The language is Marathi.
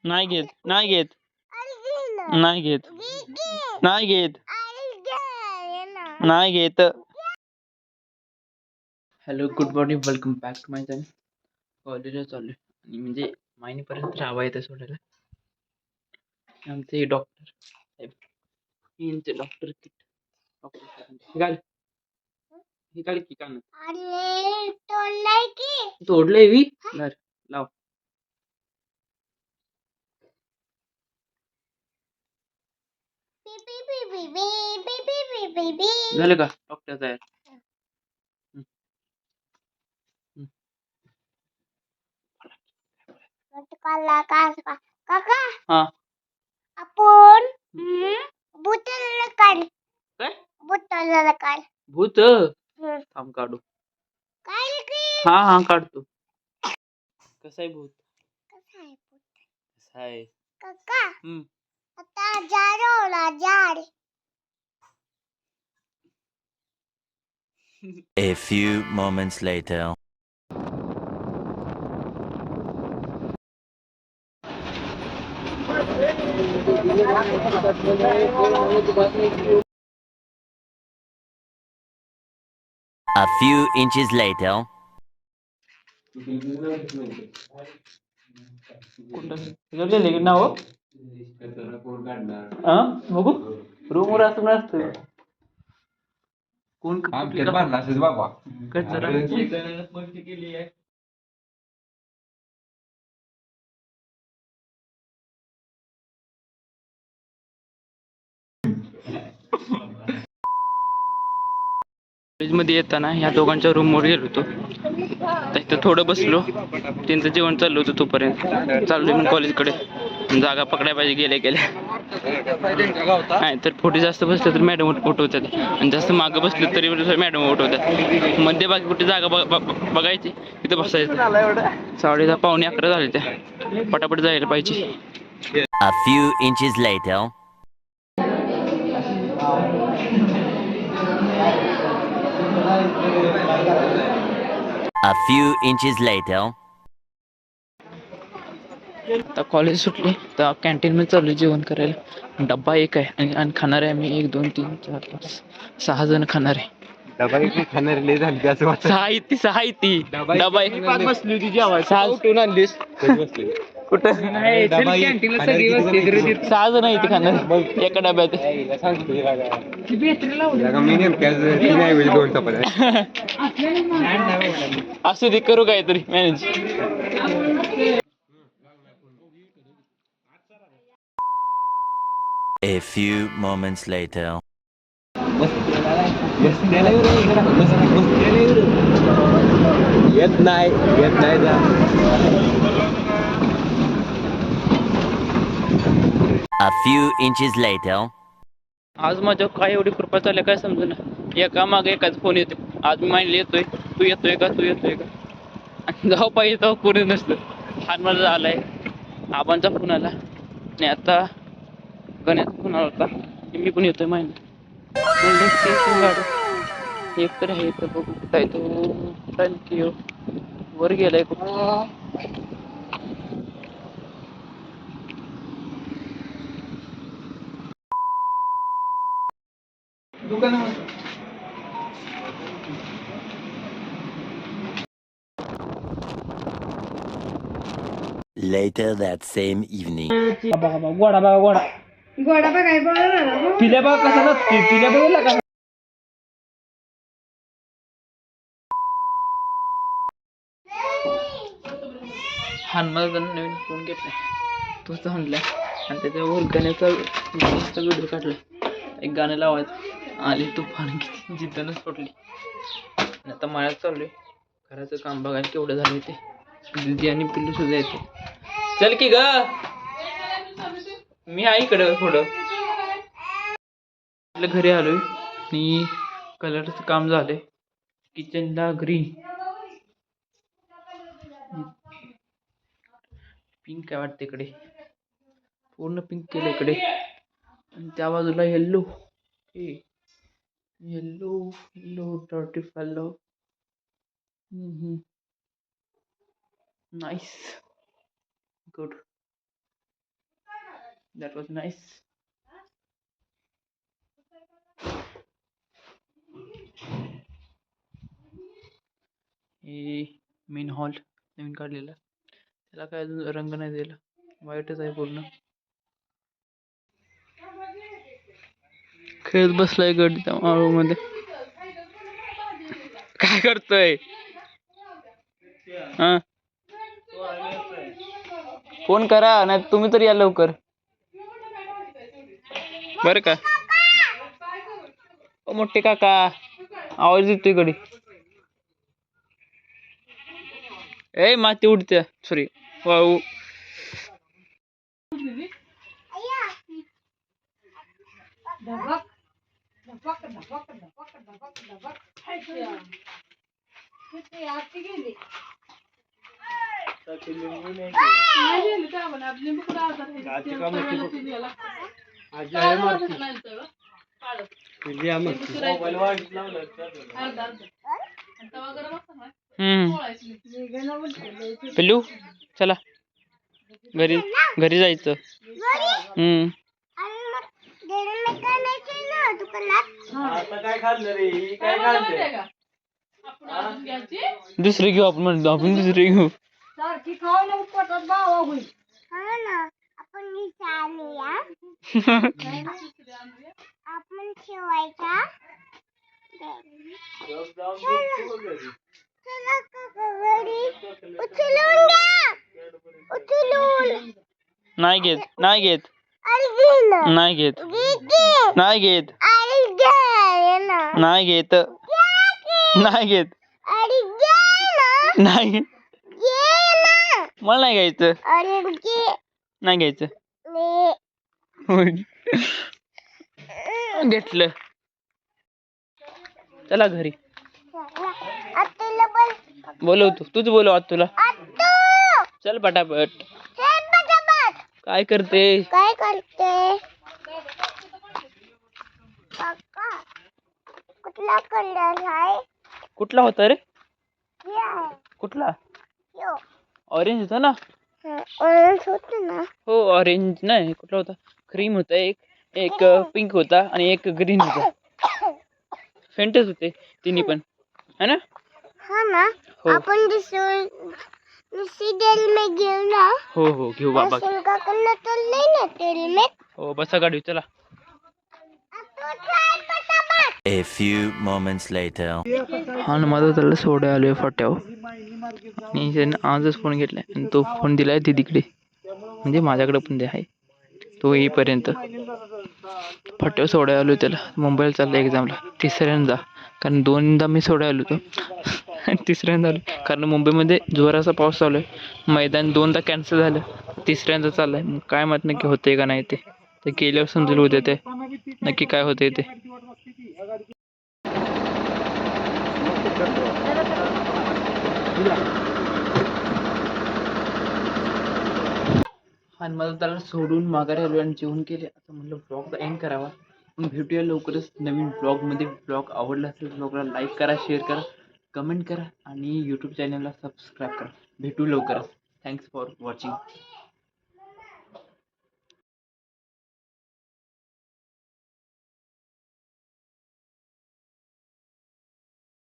नाही घेत नाही घेत नाही घेत नाही घेत नाही घेत. Hello good morning welcome back to my channel. कॉलेजला चालू आणि म्हणजे मायनीपर्यंत राहावा येतं सोडायला. आमचे डॉक्टर साहेब यांचे डॉक्टर किट ही काढ की कान तोडलंय वी धर लाव. झालं का डॉक्टर तयार? हा आपण बुटाला काढ काय बुटाला काढ भूत थांब काढू. काय की हा हा काढतो. कसं आहे भूत? कसं आहे बुट कसं आहे? काका आता झाड होला झाड. A few moments later. A few inches later. कुठं नाव बघू रूमवर असं नसतं. कोण बाबा केली आहे. कॉलेजमध्ये येताना ह्या दोघांच्या रूमवर गेलो होतो. तिथं थोडं बसलो, त्यांचं जेवण चाललं होतं. तोपर्यंत चाललोय मी कॉलेजकडे. जागा पकडाय पाहिजे गेल्या गेल्या. नाही तर फोटो जास्त बसले तर मॅडम उठवतात आणि जास्त मागं बसलं तरी मॅडम उठवतात. मध्यभागी कुठे जागा बघायची तिथं बसायचं. 10:30 पावणे 11 झाले त्या पटापट जायला पाहिजे. A few inches later. A few inches later. आता कॉलेज सुटले तर कॅन्टीनमध्ये चालू जेवण करायला. डब्बा एक आहे आणि खाणार आहे मी 1 2 3 4 5 6 जण खाणार आहे. डबा एक खाणार लय झाली असं वाटतं. 6 ती डबा एक बसली होती जेवायला उठून आणलीस कुठं 6 जण इथे खाणार एका डब्यात. असू दे करू काहीतरी manage. A few moments later. येत नाही जा. A few inches later. आज माझ्या काय एवढी कृपा चालल्या काय समजेना. एका मागे एकाच फोन येतो. आज मी मांडली येतोय तू येतोय का आणि जाऊ पाहिजे तेव्हा कोणी नसतं. हान मला आलाय आबांचा फोन आला आणि आता गण्याचा फोन आला होता. मी पण येतोय माहिती एक तर आहे तर बघू कुठं आहे तो. थँक्यू वर गेलाय कुठं. Later that same evening. गोडा बघाय पिल्या बघा कसा नसते पिल्या बघितला का. मला नवीन फोन घेतला तोच आणला आणि त्याच्यावर गाण्याचा व्हिडिओ काढला. एक गाणं लावायचं आली तुफान किती जिद्दनच पडली. आता मळ्यात चाललोय. घराचं काम बघायला केवढं झालं ते. दिदी आणि पिल्लू सुद्धा येते. चल की ग मी आहे इकडं थोडं. आपल्या घरी आलोय आणि कलरचं काम झालंय. किचनला ग्रीन पिंक काय वाटतं इकडे पूर्ण पिंक केलं इकडे आणि त्या बाजूला yellow yellow 35 yellow. Nice, good, that was nice. हे मेन हॉल नवीन काढलेला, त्याला काय अजून रंग नाही दिला, वाईटच आहे पूर्ण. खेळत बसलाय गड त्या मध्ये. काय करतोय? हा, फोन करा नाही तुम्ही तर या लवकर बर का. ओ मोठे काका, आवाज येतोय गडी. ए माती उडत्या, सॉरी. वाऊ. पिल्लू चला घरी, घरी जायचं. आणि मग डेअरी मिल्क आणायची ना दुकानात. दुसरी घेऊ आपण, म्हणतो आपण दुसरी घेऊ. हा ना, आपण आणूया. आपण ठेवायचा. चला काका घरी. उचलून घ्या. उचलून. नाही घेत, नाही घेत, अरे घे ना. नाही घेत, घे. नाही घेत, अरे घे ना. नाही घेत, नाही घेत, अरे घे ना. नाही घे ना. मला नाही घ्यायचं, अरे घे. नाही घ्यायचं. घेतलं. चला घरी. आत्तूला बोल. बोलवतो, तूच बोलव तुला. आत्तू. चल पटापट. चल पटापट. काय करते? काय करते? काका, कुठला कलर आहे? कुठला होता रे? हे आहे. कुठला? यो. ऑरेंज होता ना? ऑरेंज होतं ना. हो ऑरेंज नाही, कुठला होता? क्रीम होता एक, एक पिंक होता आणि एक ग्रीन होता. फेंटच होते तिन्ही पण, है ना? हा ना. हो. आपण दुसरी डेअरी मिल्क घेऊ ना. हो हो घेऊ बाबा. असेल काकांना तर नाही ना डेअरी मिल्क. हो बसा गाडी चला. आत्तू चल पटापट. A few moments later. हा ना, माझा त्याला सोडायला आलोय फाट्यावर आणि त्याने आजच फोन घेतलाय आणि तो फोन दिलाय दीदीकडे, म्हणजे माझ्याकडे पण आहे तो येईपर्यंत. फाट्यावर सोडायला आलोय त्याला, मुंबईला चाललाय एक्झामला तिसऱ्यांदा, कारण दोनदा मी सोडायला आलो होतो तिसऱ्यांदा आलो कारण मुंबईमध्ये जोराचा पाऊस चालू आहे. मैदान दोनदा कॅन्सल झालं, तिसऱ्यांदा चाललंय. मग काय माहित नक्की होतंय का नाही ते गेल्यावर समजेल उद्या ते नक्की काय होतंय ते. आणि मला त्याला सोडून माघारी आलो आणि जेवण केले. आता म्हटलं ब्लॉगचा एंड करावा. मग भेटूया लवकरच नवीन ब्लॉगमध्ये. ब्लॉग आवडला असेल ब्लॉगला लाईक करा, शेअर करा, कमेंट करा आणि यूट्यूब चॅनलला सबस्क्राईब करा. भेटू लवकरच. Thanks for watching.